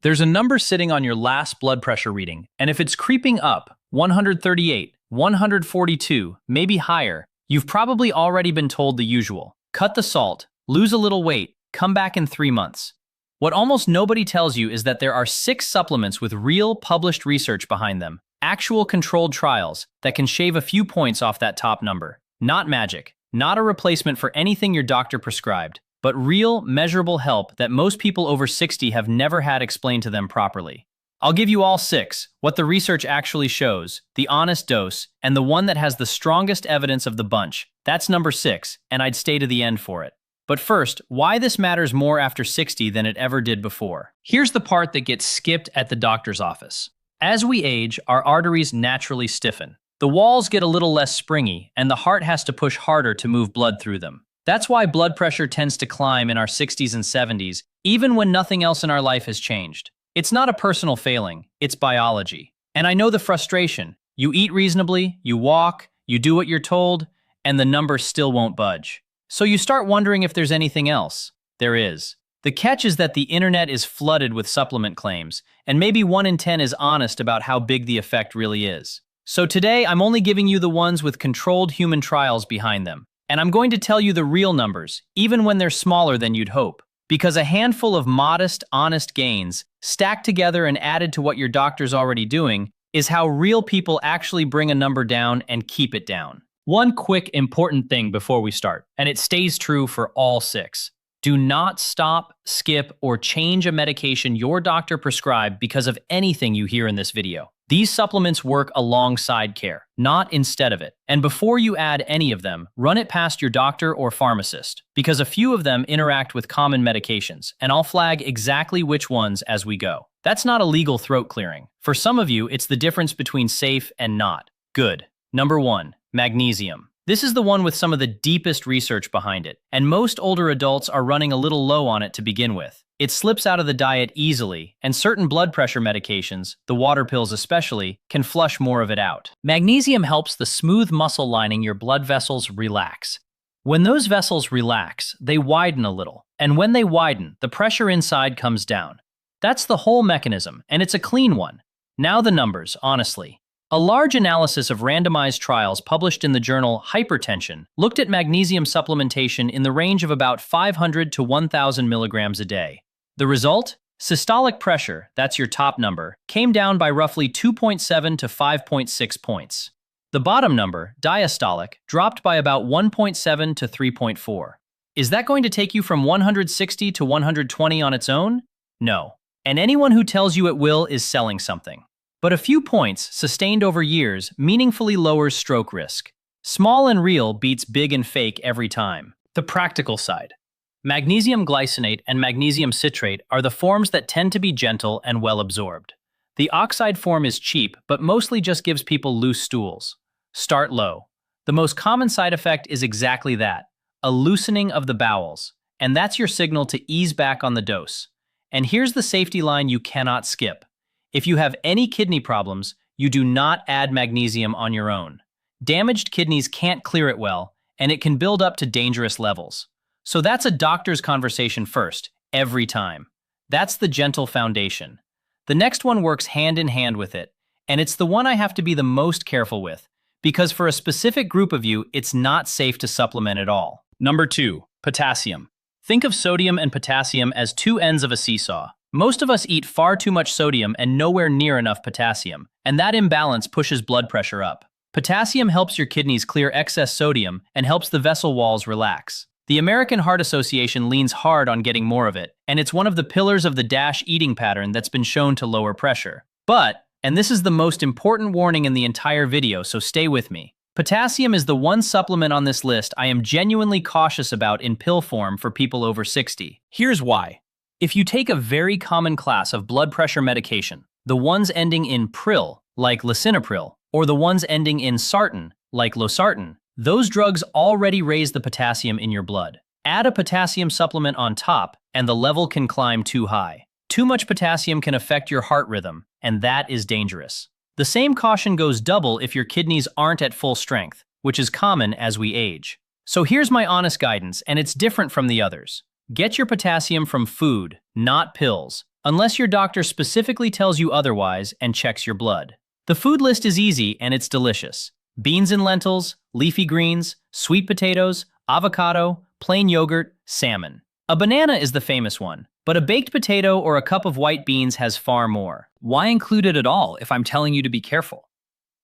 There's a number sitting on your last blood pressure reading, and if it's creeping up, 138, 142, maybe higher, you've probably already been told the usual. Cut the salt, lose a little weight, come back in 3 months. What almost nobody tells you is that there are 6 supplements with real published research behind them, actual controlled trials that can shave a few points off that top number. Not magic, not a replacement for anything your doctor prescribed, but real, measurable help that most people over 60 have never had explained to them properly. I'll give you all 6, what the research actually shows, the honest dose, and the one that has the strongest evidence of the bunch. That's number 6, and I'd stay to the end for it. But first, why this matters more after 60 than it ever did before. Here's the part that gets skipped at the doctor's office. As we age, our arteries naturally stiffen. The walls get a little less springy, and the heart has to push harder to move blood through them. That's why blood pressure tends to climb in our 60s and 70s, even when nothing else in our life has changed. It's not a personal failing, it's biology. And I know the frustration. You eat reasonably, you walk, you do what you're told, and the number still won't budge. So you start wondering if there's anything else. There is. The catch is that the internet is flooded with supplement claims, and maybe 1 in 10 is honest about how big the effect really is. So today, I'm only giving you the ones with controlled human trials behind them. And I'm going to tell you the real numbers, even when they're smaller than you'd hope. Because a handful of modest, honest gains, stacked together and added to what your doctor's already doing, is how real people actually bring a number down and keep it down. One quick, important thing before we start, and it stays true for all 6. Do not stop, skip, or change a medication your doctor prescribed because of anything you hear in this video. These supplements work alongside care, not instead of it. And before you add any of them, run it past your doctor or pharmacist, because a few of them interact with common medications, and I'll flag exactly which ones as we go. That's not a legal throat clearing. For some of you, it's the difference between safe and not. Good. Number 1, magnesium. This is the one with some of the deepest research behind it, and most older adults are running a little low on it to begin with. It slips out of the diet easily, and certain blood pressure medications, the water pills especially, can flush more of it out. Magnesium helps the smooth muscle lining your blood vessels relax. When those vessels relax, they widen a little, and when they widen, the pressure inside comes down. That's the whole mechanism, and it's a clean one. Now the numbers, honestly. A large analysis of randomized trials published in the journal Hypertension looked at magnesium supplementation in the range of about 500 to 1,000 milligrams a day. The result? Systolic pressure, that's your top number, came down by roughly 2.7 to 5.6 points. The bottom number, diastolic, dropped by about 1.7 to 3.4. Is that going to take you from 160 to 120 on its own? No. And anyone who tells you it will is selling something. But a few points, sustained over years, meaningfully lowers stroke risk. Small and real beats big and fake every time. The practical side. Magnesium glycinate and magnesium citrate are the forms that tend to be gentle and well absorbed. The oxide form is cheap, but mostly just gives people loose stools. Start low. The most common side effect is exactly that, a loosening of the bowels, and that's your signal to ease back on the dose. And here's the safety line you cannot skip. If you have any kidney problems, you do not add magnesium on your own. Damaged kidneys can't clear it well, and it can build up to dangerous levels. So that's a doctor's conversation first, every time. That's the gentle foundation. The next one works hand in hand with it, and it's the one I have to be the most careful with, because for a specific group of you, it's not safe to supplement at all. Number 2, potassium. Think of sodium and potassium as 2 ends of a seesaw. Most of us eat far too much sodium and nowhere near enough potassium, and that imbalance pushes blood pressure up. Potassium helps your kidneys clear excess sodium and helps the vessel walls relax. The American Heart Association leans hard on getting more of it, and it's one of the pillars of the DASH eating pattern that's been shown to lower pressure. But, and this is the most important warning in the entire video, so stay with me, potassium is the one supplement on this list I am genuinely cautious about in pill form for people over 60. Here's why. If you take a very common class of blood pressure medication, the ones ending in pril, like lisinopril, or the ones ending in sartan, like losartan, those drugs already raise the potassium in your blood. Add a potassium supplement on top, and the level can climb too high. Too much potassium can affect your heart rhythm, and that is dangerous. The same caution goes double if your kidneys aren't at full strength, which is common as we age. So here's my honest guidance, and it's different from the others. Get your potassium from food, not pills. unless your doctor specifically tells you otherwise and checks your blood. The food list is easy and it's delicious. Beans and lentils, leafy greens, sweet potatoes, avocado, plain yogurt, salmon. A banana is the famous one, but a baked potato or a cup of white beans has far more. Why include it at all if I'm telling you to be careful?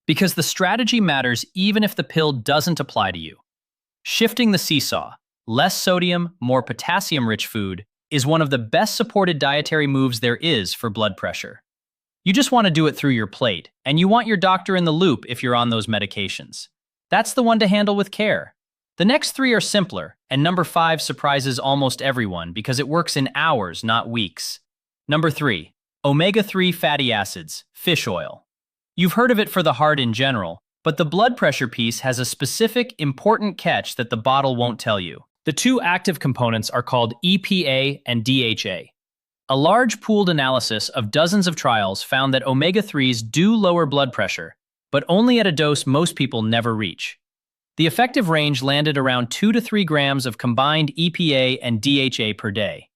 Because the strategy matters even if the pill doesn't apply to you. Shifting the seesaw, less sodium, more potassium-rich food, is one of the best supported dietary moves there is for blood pressure. You just want to do it through your plate, and you want your doctor in the loop if you're on those medications. That's the one to handle with care. The next 3 are simpler, and number 5 surprises almost everyone because it works in hours, not weeks. Number 3, omega-3 fatty acids, fish oil. You've heard of it for the heart in general, but the blood pressure piece has a specific, important catch that the bottle won't tell you. The 2 active components are called EPA and DHA. A large pooled analysis of dozens of trials found that omega-3s do lower blood pressure, but only at a dose most people never reach. The effective range landed around 2 to 3 grams of combined EPA and DHA per day.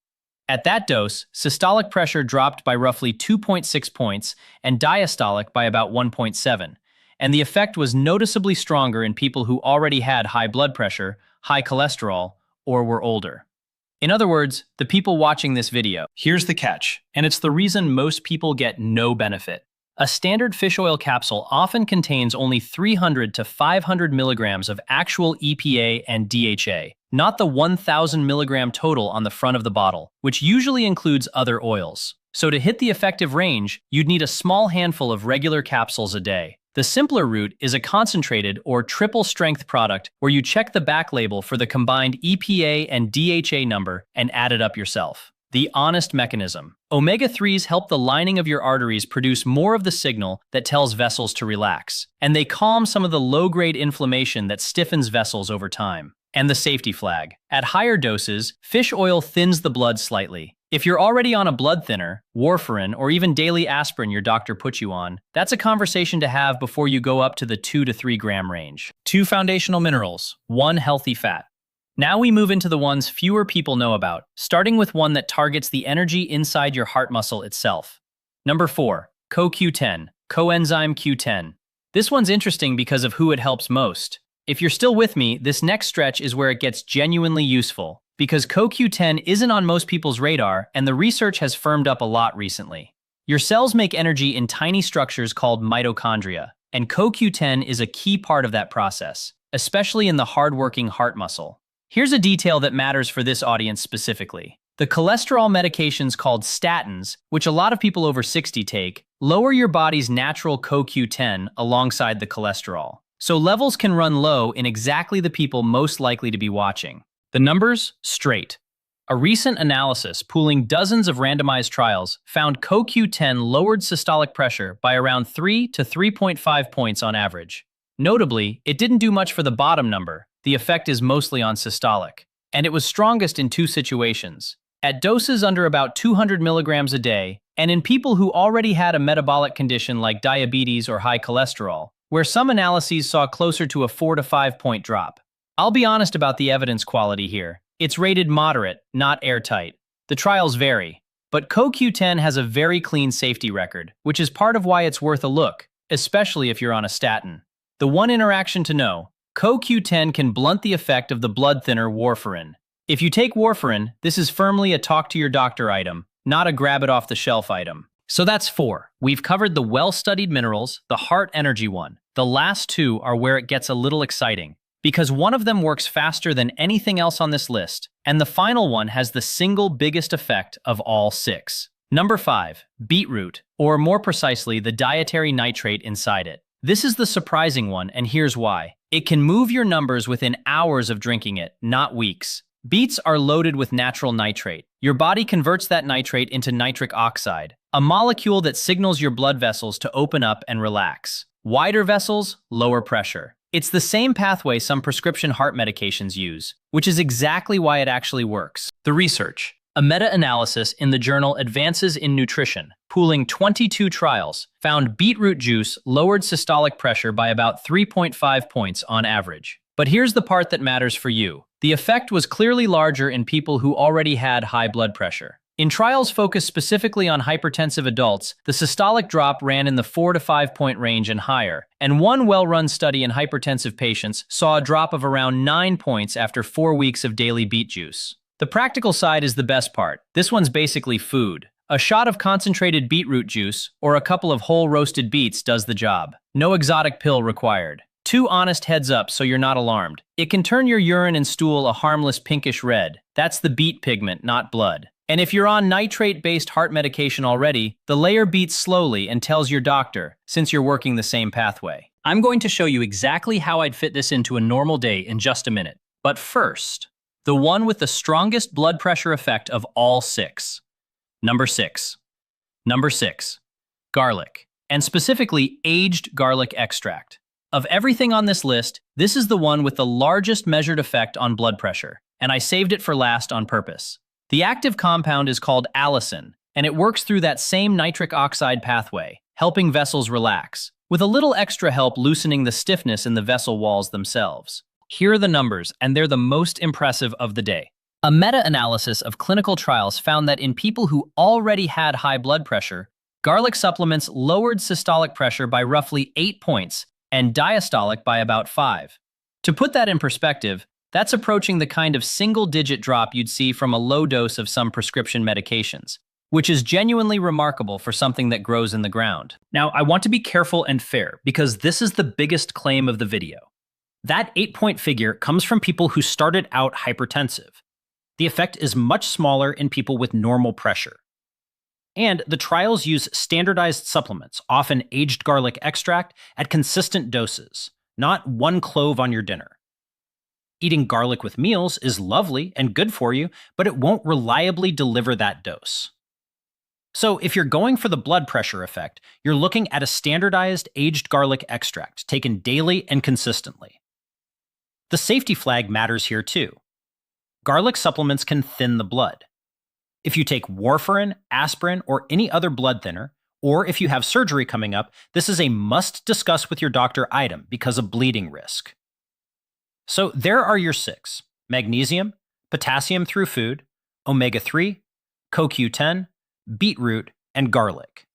At that dose, systolic pressure dropped by roughly 2.6 points and diastolic by about 1.7, and the effect was noticeably stronger in people who already had high blood pressure, high cholesterol, or were older. In other words, the people watching this video. Here's the catch, and it's the reason most people get no benefit. A standard fish oil capsule often contains only 300 to 500 milligrams of actual EPA and DHA, not the 1,000 milligram total on the front of the bottle, which usually includes other oils. So to hit the effective range, you'd need a small handful of regular capsules a day. The simpler route is a concentrated or triple-strength product where you check the back label for the combined EPA and DHA number and add it up yourself. The honest mechanism. Omega-3s help the lining of your arteries produce more of the signal that tells vessels to relax, and they calm some of the low-grade inflammation that stiffens vessels over time. And the safety flag. At higher doses, fish oil thins the blood slightly. If you're already on a blood thinner, warfarin, or even daily aspirin your doctor put you on, that's a conversation to have before you go up to the 2 to 3 gram range. 2 foundational minerals, 1 healthy fat. Now we move into the ones fewer people know about, starting with one that targets the energy inside your heart muscle itself. Number 4, CoQ10, coenzyme Q10. This one's interesting because of who it helps most. If you're still with me, this next stretch is where it gets genuinely useful, because CoQ10 isn't on most people's radar, and the research has firmed up a lot recently. Your cells make energy in tiny structures called mitochondria, and CoQ10 is a key part of that process, especially in the hard-working heart muscle. Here's a detail that matters for this audience specifically. The cholesterol medications called statins, which a lot of people over 60 take, lower your body's natural CoQ10 alongside the cholesterol. So levels can run low in exactly the people most likely to be watching. The numbers? Straight. A recent analysis pooling dozens of randomized trials found CoQ10 lowered systolic pressure by around 3 to 3.5 points on average. Notably, it didn't do much for the bottom number. The effect is mostly on systolic. And it was strongest in 2 situations. At doses under about 200 milligrams a day, and in people who already had a metabolic condition like diabetes or high cholesterol, where some analyses saw closer to a 4 to 5 point drop. I'll be honest about the evidence quality here. It's rated moderate, not airtight. The trials vary, but CoQ10 has a very clean safety record, which is part of why it's worth a look, especially if you're on a statin. The one interaction to know, CoQ10 can blunt the effect of the blood thinner warfarin. If you take warfarin, this is firmly a talk to your doctor item, not a grab it off the shelf item. So that's 4. We've covered the well-studied minerals, the heart energy one. The last 2 are where it gets a little exciting, because one of them works faster than anything else on this list, and the final one has the single biggest effect of all 6. Number 5, beetroot, or more precisely, the dietary nitrate inside it. This is the surprising one, and here's why. It can move your numbers within hours of drinking it, not weeks. Beets are loaded with natural nitrate. Your body converts that nitrate into nitric oxide, a molecule that signals your blood vessels to open up and relax. Wider vessels, lower pressure. It's the same pathway some prescription heart medications use, which is exactly why it actually works. The research. A meta-analysis in the journal Advances in Nutrition, pooling 22 trials, found beetroot juice lowered systolic pressure by about 3.5 points on average. But here's the part that matters for you. The effect was clearly larger in people who already had high blood pressure. In trials focused specifically on hypertensive adults, the systolic drop ran in the 4 to 5 point range and higher, and one well-run study in hypertensive patients saw a drop of around 9 points after 4 weeks of daily beet juice. The practical side is the best part. This one's basically food. A shot of concentrated beetroot juice or a couple of whole roasted beets does the job. No exotic pill required. 2 honest heads up so you're not alarmed. It can turn your urine and stool a harmless pinkish red. That's the beet pigment, not blood. And if you're on nitrate-based heart medication already, the layer beats slowly and tells your doctor, since you're working the same pathway. I'm going to show you exactly how I'd fit this into a normal day in just a minute. But first, the one with the strongest blood pressure effect of all 6. Number 6. Number 6. Garlic, and specifically aged garlic extract. Of everything on this list, this is the one with the largest measured effect on blood pressure, and I saved it for last on purpose. The active compound is called allicin, and it works through that same nitric oxide pathway, helping vessels relax, with a little extra help loosening the stiffness in the vessel walls themselves. Here are the numbers, and they're the most impressive of the day. A meta-analysis of clinical trials found that in people who already had high blood pressure, garlic supplements lowered systolic pressure by roughly 8 points and diastolic by about 5. To put that in perspective, that's approaching the kind of single-digit drop you'd see from a low dose of some prescription medications, which is genuinely remarkable for something that grows in the ground. Now, I want to be careful and fair because this is the biggest claim of the video. That 8-point figure comes from people who started out hypertensive. The effect is much smaller in people with normal pressure. And the trials use standardized supplements, often aged garlic extract, at consistent doses, not 1 clove on your dinner. Eating garlic with meals is lovely and good for you, but it won't reliably deliver that dose. So if you're going for the blood pressure effect, you're looking at a standardized aged garlic extract taken daily and consistently. The safety flag matters here too. Garlic supplements can thin the blood. If you take warfarin, aspirin, or any other blood thinner, or if you have surgery coming up, this is a must discuss with your doctor item because of bleeding risk. So there are your 6: magnesium, potassium through food, omega-3, CoQ10, beetroot, and garlic.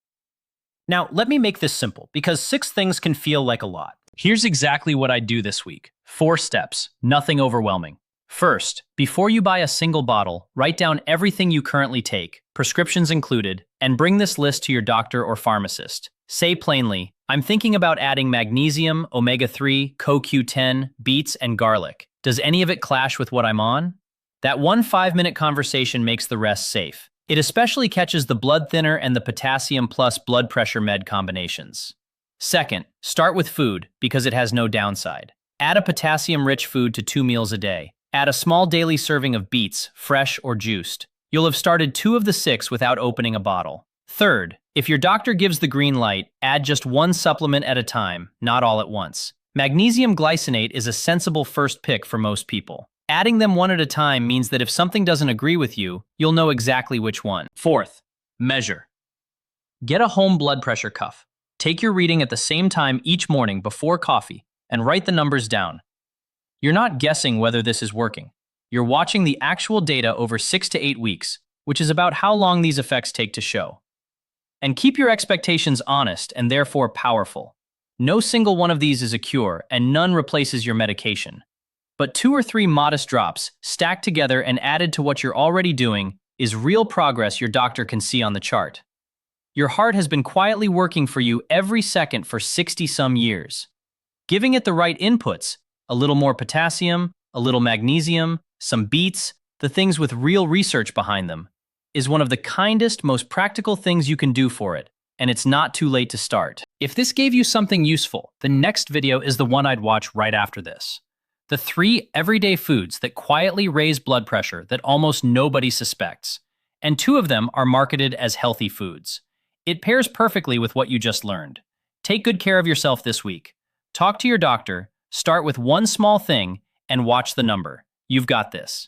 Now, let me make this simple because 6 things can feel like a lot. Here's exactly what I do this week. 4 steps, nothing overwhelming. First, before you buy a single bottle, write down everything you currently take, prescriptions included, and bring this list to your doctor or pharmacist. Say plainly, I'm thinking about adding magnesium, omega-3, CoQ10, beets, and garlic. Does any of it clash with what I'm on? That one 5-minute conversation makes the rest safe. It especially catches the blood thinner and the potassium plus blood pressure med combinations. Second, start with food because it has no downside. Add a potassium-rich food to 2 meals a day. Add a small daily serving of beets, fresh or juiced. You'll have started 2 of the 6 without opening a bottle. Third, if your doctor gives the green light, add just 1 supplement at a time, not all at once. Magnesium glycinate is a sensible first pick for most people. Adding them 1 at a time means that if something doesn't agree with you, you'll know exactly which one. Fourth, measure. Get a home blood pressure cuff. Take your reading at the same time each morning before coffee and write the numbers down. You're not guessing whether this is working. You're watching the actual data over 6 to 8 weeks, which is about how long these effects take to show. And keep your expectations honest and therefore powerful. No single one of these is a cure, and none replaces your medication. But 2 or 3 modest drops, stacked together and added to what you're already doing, is real progress your doctor can see on the chart. Your heart has been quietly working for you every second for 60-some years. Giving it the right inputs, a little more potassium, a little magnesium, some beets, the things with real research behind them, is one of the kindest, most practical things you can do for it, and it's not too late to start. If this gave you something useful, the next video is the one I'd watch right after this. The 3 everyday foods that quietly raise blood pressure that almost nobody suspects, and 2 of them are marketed as healthy foods. It pairs perfectly with what you just learned. Take good care of yourself this week. Talk to your doctor, start with 1 small thing, and watch the number. You've got this.